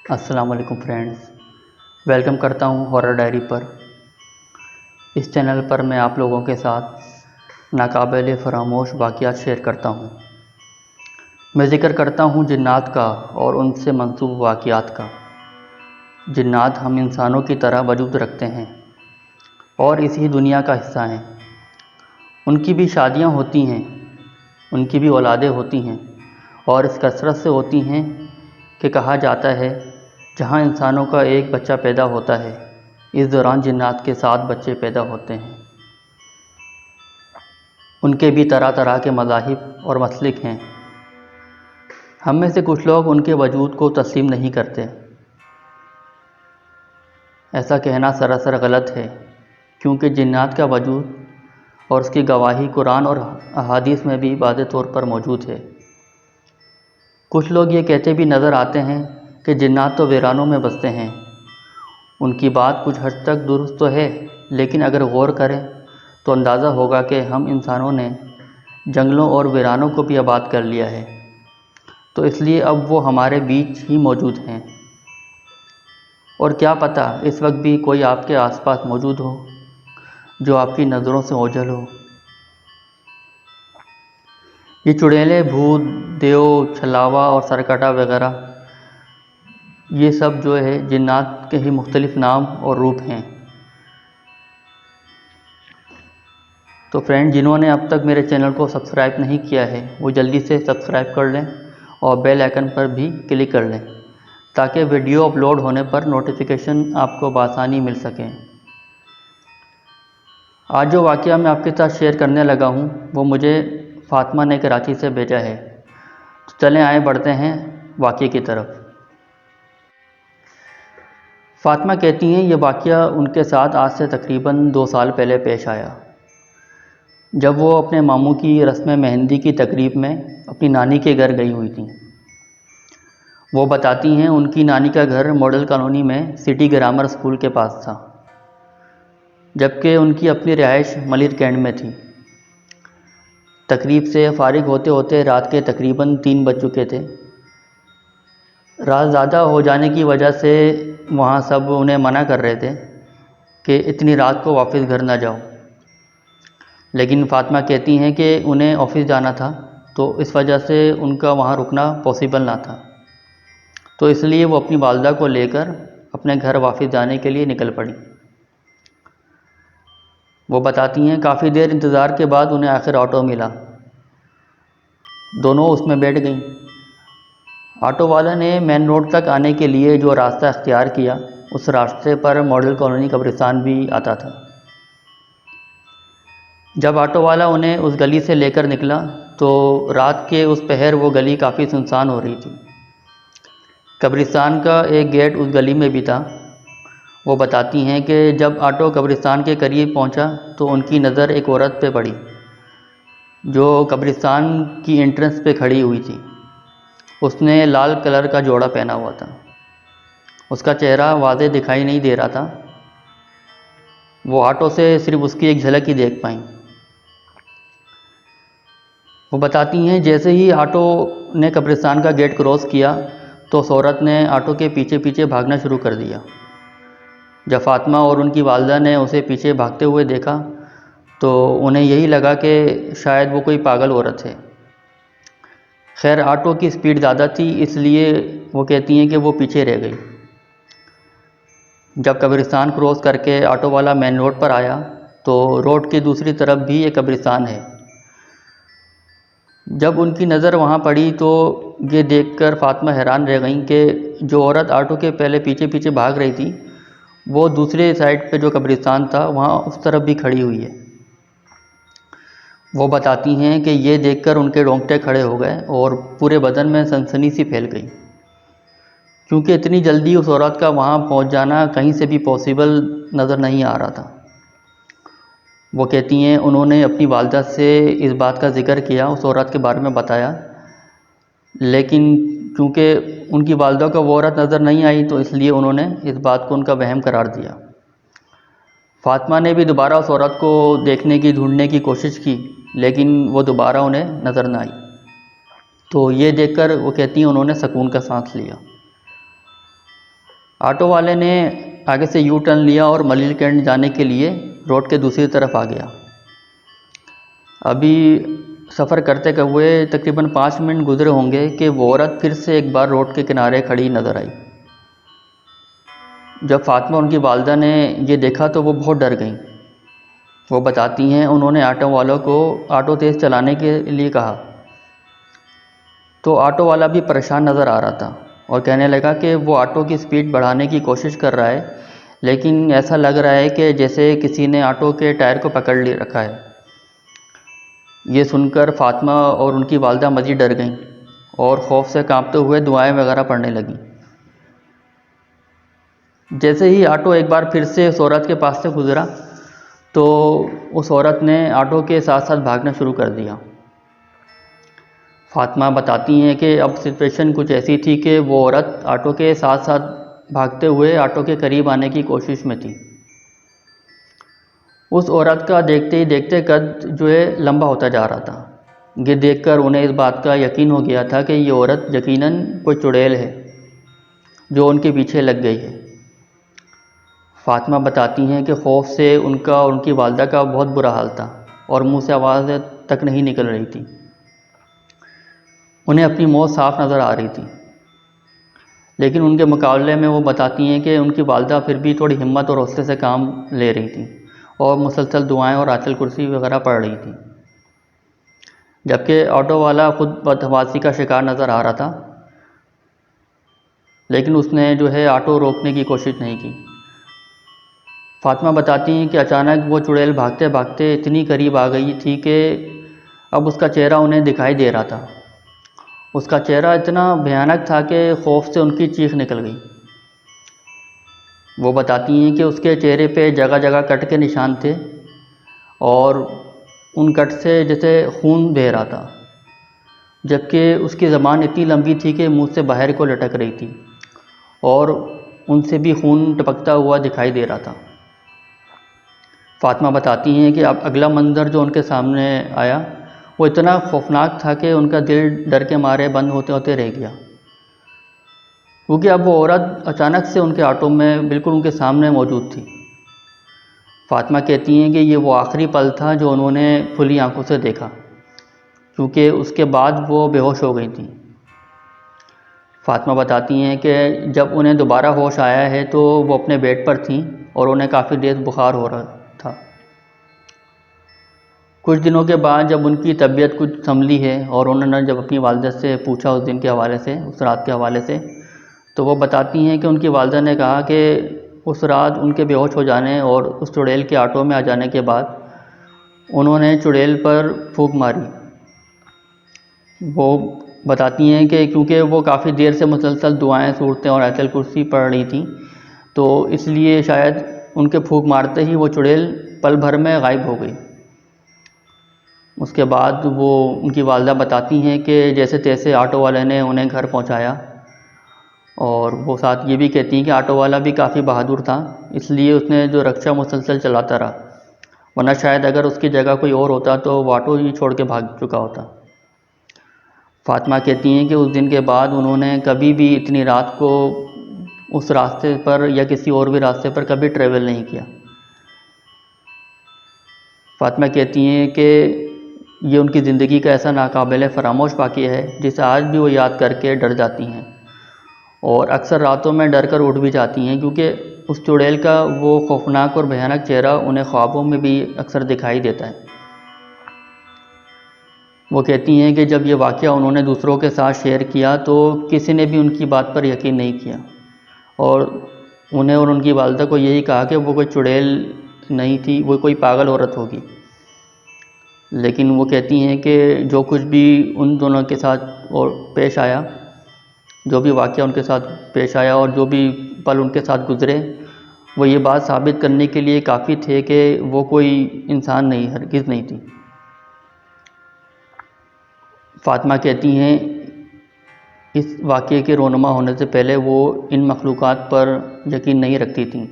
अस्सलाम वालेकुम friends, welcome करता हूँ हॉरर डायरी पर। इस चैनल पर मैं आप लोगों के साथ नाकाबिल फरामोश वाक़यात शेयर करता हूँ। मैं ज़िक्र करता हूँ जिन्नात का और उनसे मंसूब वाक़यात का। जिन्नात हम इंसानों की तरह वजूद रखते हैं और इसी दुनिया का हिस्सा हैं। उनकी भी शादियाँ होती हैं, उनकी भी औलादें होती हैं और इस कसरत से होती हैं कि कहा जाता है जहाँ इंसानों का एक बच्चा पैदा होता है, इस दौरान जिन्नात के 7 बच्चे पैदा होते हैं। उनके भी तरह तरह के मज़ाहिब और मसलिक हैं। हम में से कुछ लोग उनके वजूद को तस्लीम नहीं करते। ऐसा कहना सरासर गलत है, क्योंकि जिन्नात का वजूद और उसकी गवाही कुरान और अहादीस में भी वाज़ेह तौर पर मौजूद है। कुछ लोग ये कहते भी नज़र आते हैं कि जिन्नात तो वीरानों में बसते हैं। उनकी बात कुछ हद तक दुरुस्त तो है, लेकिन अगर गौर करें तो अंदाज़ा होगा कि हम इंसानों ने जंगलों और वीरानों को भी आबाद कर लिया है, तो इसलिए अब वो हमारे बीच ही मौजूद हैं। और क्या पता इस वक्त भी कोई आपके आसपास मौजूद हो जो आपकी नज़रों से ओझल हो। ये चुड़ैलें, भूत, देव, छलावा और सरकटा वगैरह, ये सब जो है जिन्नात के ही मुख्तलिफ़ नाम और रूप हैं। तो फ्रेंड, जिन्होंने अब तक मेरे चैनल को सब्सक्राइब नहीं किया है वो जल्दी से सब्सक्राइब कर लें और बेल आइकन पर भी क्लिक कर लें, ताकि वीडियो अपलोड होने पर नोटिफिकेशन आपको बआसानी मिल सके। आज जो वाक़या मैं आपके साथ शेयर करने लगा हूँ वो मुझे फ़ातिमा ने कराची से भेजा है। तो चलें आए बढ़ते हैं वाक़ये की तरफ। फ़ातिमा कहती हैं ये वाक़या उनके साथ आज से तकरीबन 2 साल पहले पेश आया, जब वो अपने मामू की रस्म मेहंदी की तकरीब में अपनी नानी के घर गई हुई थी। वो बताती हैं उनकी नानी का घर मॉडल कॉलोनी में सिटी ग्रामर स्कूल के पास था, जबकि उनकी अपनी रिहाइश मलिर कैंट में थी। तकरीब से फ़ारिग होते होते रात के तकरीबन 3 बज चुके थे। रात ज़्यादा हो जाने की वजह से वहाँ सब उन्हें मना कर रहे थे कि इतनी रात को वापस घर ना जाओ, लेकिन फ़ातिमा कहती हैं कि उन्हें ऑफ़िस जाना था, तो इस वजह से उनका वहाँ रुकना पॉसिबल ना था, तो इसलिए वो अपनी वालदा को लेकर अपने घर वापस जाने के लिए निकल पड़ी। वो बताती हैं काफ़ी देर इंतज़ार के बाद उन्हें आखिर ऑटो मिला। दोनों उसमें बैठ गईं। ऑटो वाला ने मेन रोड तक आने के लिए जो रास्ता अख्तियार किया, उस रास्ते पर मॉडल कॉलोनी कब्रिस्तान भी आता था। जब ऑटो वाला उन्हें उस गली से लेकर निकला तो रात के उस पहर वो गली काफ़ी सुनसान हो रही थी। कब्रिस्तान का एक गेट उस गली में भी था। वो बताती हैं कि जब ऑटो कब्रिस्तान के करीब पहुंचा तो उनकी नज़र एक औरत पे पड़ी जो कब्रिस्तान की एंट्रेंस पे खड़ी हुई थी। उसने लाल कलर का जोड़ा पहना हुआ था। उसका चेहरा वाज़े दिखाई नहीं दे रहा था। वो ऑटो से सिर्फ उसकी एक झलक ही देख पाई। वो बताती हैं जैसे ही ऑटो ने कब्रिस्तान का गेट क्रॉस किया तो उस औरत ने ऑटो के पीछे पीछे भागना शुरू कर दिया। जब फ़ातिमा और उनकी वालदा ने उसे पीछे भागते हुए देखा तो उन्हें यही लगा कि शायद वो कोई पागल औरत है। खैर, ऑटो की स्पीड ज़्यादा थी, इसलिए वो कहती हैं कि वो पीछे रह गई। जब कब्रिस्तान क्रॉस करके ऑटो वाला मेन रोड पर आया तो रोड की दूसरी तरफ भी एक कब्रिस्तान है। जब उनकी नज़र वहाँ पड़ी तो ये देखकर फ़ातिमा हैरान रह गई कि जो औरत ऑटो के पहले पीछे पीछे भाग रही थी वो दूसरे साइड पे जो कब्रिस्तान था वहाँ उस तरफ भी खड़ी हुई है। वो बताती हैं कि ये देखकर उनके रोंगटे खड़े हो गए और पूरे बदन में सनसनी सी फैल गई, क्योंकि इतनी जल्दी उस औरत का वहाँ पहुँच जाना कहीं से भी पॉसिबल नज़र नहीं आ रहा था। वो कहती हैं उन्होंने अपनी वालदा से इस बात का ज़िक्र किया, उस औरत के बारे में बताया, लेकिन क्योंकि उनकी वालदा को वो औरत नज़र नहीं आई तो इसलिए उन्होंने इस बात को उनका वहम करार दिया। फ़ातिमा ने भी दोबारा उस औरत को देखने की, ढूंढने की कोशिश की, लेकिन वो दोबारा उन्हें नज़र ना आई। तो ये देखकर वो कहती हैं उन्होंने सुकून का सांस लिया। ऑटो वाले ने आगे से यू टर्न लिया और मलिल कैंट जाने के लिए रोड के दूसरी तरफ आ गया। अभी सफ़र करते हुए तकरीबन 5 मिनट गुजरे होंगे कि वो औरत फिर से एक बार रोड के किनारे खड़ी नज़र आई। जब फातिमा उनकी वालदा ने ये देखा तो वो बहुत डर गईं। वो बताती हैं उन्होंने ऑटो वालों को ऑटो तेज़ चलाने के लिए कहा तो ऑटो वाला भी परेशान नज़र आ रहा था और कहने लगा कि वो ऑटो की स्पीड बढ़ाने की कोशिश कर रहा है, लेकिन ऐसा लग रहा है कि जैसे किसी ने ऑटो के टायर को पकड़ ले रखा है। ये सुनकर फातिमा और उनकी वालदा मज़ीद डर गईं और खौफ से कांपते हुए दुआएं वगैरह पढ़ने लगीं। जैसे ही ऑटो एक बार फिर से उस औरत के पास से गुजरा तो उस औरत ने ऑटो के साथ साथ भागना शुरू कर दिया। फातिमा बताती हैं कि अब सिचुएशन कुछ ऐसी थी कि वो औरत ऑटो के साथ साथ भागते हुए ऑटो के करीब आने की कोशिश में थी। उस औरत का देखते ही देखते कद जो है लंबा होता जा रहा था। ये देखकर उन्हें इस बात का यकीन हो गया था कि ये औरत यकीनन कोई चुड़ैल है जो उनके पीछे लग गई है। फातिमा बताती हैं कि खौफ से उनका और उनकी वालदा का बहुत बुरा हाल था और मुंह से आवाज़ तक नहीं निकल रही थी। उन्हें अपनी मौत साफ नज़र आ रही थी, लेकिन उनके मुकाबले में वो बताती हैं कि उनकी वालदा फिर भी थोड़ी हिम्मत और हौसले से काम ले रही थी और मुसलसल दुआएं और आयतुल कुर्सी वगैरह पढ़ रही थी, जबकि ऑटो वाला खुद बदहवासी का शिकार नज़र आ रहा था, लेकिन उसने जो है ऑटो रोकने की कोशिश नहीं की। फातिमा बताती हैं कि अचानक वो चुड़ैल भागते भागते इतनी करीब आ गई थी कि अब उसका चेहरा उन्हें दिखाई दे रहा था। उसका चेहरा इतना भयानक था कि खौफ से उनकी चीख निकल गई। वो बताती हैं कि उसके चेहरे पे जगह जगह कट के निशान थे और उन कट से जैसे खून बह रहा था, जबकि उसकी ज़बान इतनी लंबी थी कि मुंह से बाहर को लटक रही थी और उनसे भी खून टपकता हुआ दिखाई दे रहा था। फातिमा बताती हैं कि अब अगला मंज़र जो उनके सामने आया वो इतना खौफनाक था कि उनका दिल डर के मारे बंद होते होते रह गया, क्योंकि अब वो औरत अचानक से उनके ऑटो में बिल्कुल उनके सामने मौजूद थी। फातिमा कहती हैं कि ये वो आखिरी पल था जो उन्होंने खुली आंखों से देखा, क्योंकि उसके बाद वो बेहोश हो गई थी। फातिमा बताती हैं कि जब उन्हें दोबारा होश आया है तो वो अपने बेड पर थीं और उन्हें काफ़ी तेज़ बुखार हो रहा था। कुछ दिनों के बाद जब उनकी तबीयत कुछ संभली है और उन्होंने जब अपनी वालिदा से पूछा उस दिन के हवाले से, उस रात के हवाले से, तो वो बताती हैं कि उनकी वालिदा ने कहा कि उस रात उनके बेहोश हो जाने और उस चुड़ैल के ऑटो में आ जाने के बाद उन्होंने चुड़ैल पर फूंक मारी। वो बताती हैं कि क्योंकि वो काफ़ी देर से मुसलसल दुआएं, सूरतें और आयतुल कुर्सी पढ़ रही थी, तो इसलिए शायद उनके फूंक मारते ही वो चुड़ैल पल भर में गायब हो गई। उसके बाद वो उनकी वालिदा बताती हैं कि जैसे तैसे ऑटो वाले ने उन्हें घर पहुंचाया, और वो साथ ये भी कहती हैं कि ऑटो वाला भी काफ़ी बहादुर था, इसलिए उसने जो रक्षा मुसलसल चलाता रहा, वरना शायद अगर उसकी जगह कोई और होता तो वो ऑटो ही छोड़ के भाग चुका होता। फातिमा कहती हैं कि उस दिन के बाद उन्होंने कभी भी इतनी रात को उस रास्ते पर या किसी और भी रास्ते पर कभी ट्रैवल नहीं किया। फातिमा कहती हैं कि ये उनकी ज़िंदगी का ऐसा नाकाबिल फरामोश वाक़या है जिसे आज भी वो याद करके डर जाती हैं और अक्सर रातों में डर कर उठ भी जाती हैं, क्योंकि उस चुड़ैल का वो खौफनाक और भयानक चेहरा उन्हें ख्वाबों में भी अक्सर दिखाई देता है। वो कहती हैं कि जब ये वाक़या उन्होंने दूसरों के साथ शेयर किया तो किसी ने भी उनकी बात पर यकीन नहीं किया और उन्हें और उनकी वालिदा को यही कहा कि वो कोई चुड़ैल नहीं थी, वो कोई पागल औरत होगी। लेकिन वो कहती हैं कि जो कुछ भी उन दोनों के साथ और पेश आया, जो भी वाक़या उनके साथ पेश आया और जो भी पल उनके साथ गुज़रे, वो ये बात साबित करने के लिए काफ़ी थे कि वो कोई इंसान नहीं, हरगिज़ नहीं थी। फातिमा कहती हैं इस वाक़ये के रोनुमा होने से पहले वो इन मखलूक़ात पर यकीन नहीं रखती थीं,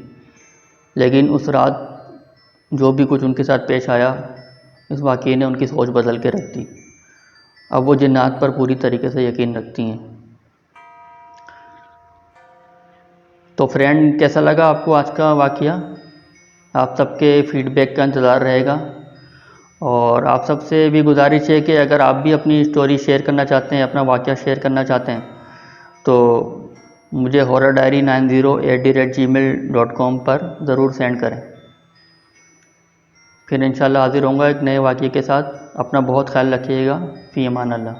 लेकिन उस रात जो भी कुछ उनके साथ पेश आया, इस वाक़ये ने उनकी सोच बदल के रख दी। अब वो जिन्नात पर पूरी तरीके से यकीन रखती हैं। तो फ्रेंड, कैसा लगा आपको आज का वाक़या? आप सबके फीडबैक का इंतज़ार रहेगा। और आप सबसे भी गुजारिश है कि अगर आप भी अपनी स्टोरी शेयर करना चाहते हैं, अपना वाक़या शेयर करना चाहते हैं, तो मुझे horrordiary90@gmail.com पर ज़रूर सेंड करें। फिर इंशाल्लाह हाज़िर होऊंगा एक नए वाक़ये के साथ। अपना बहुत ख्याल रखिएगा। फ़ी अमान अल्लाह।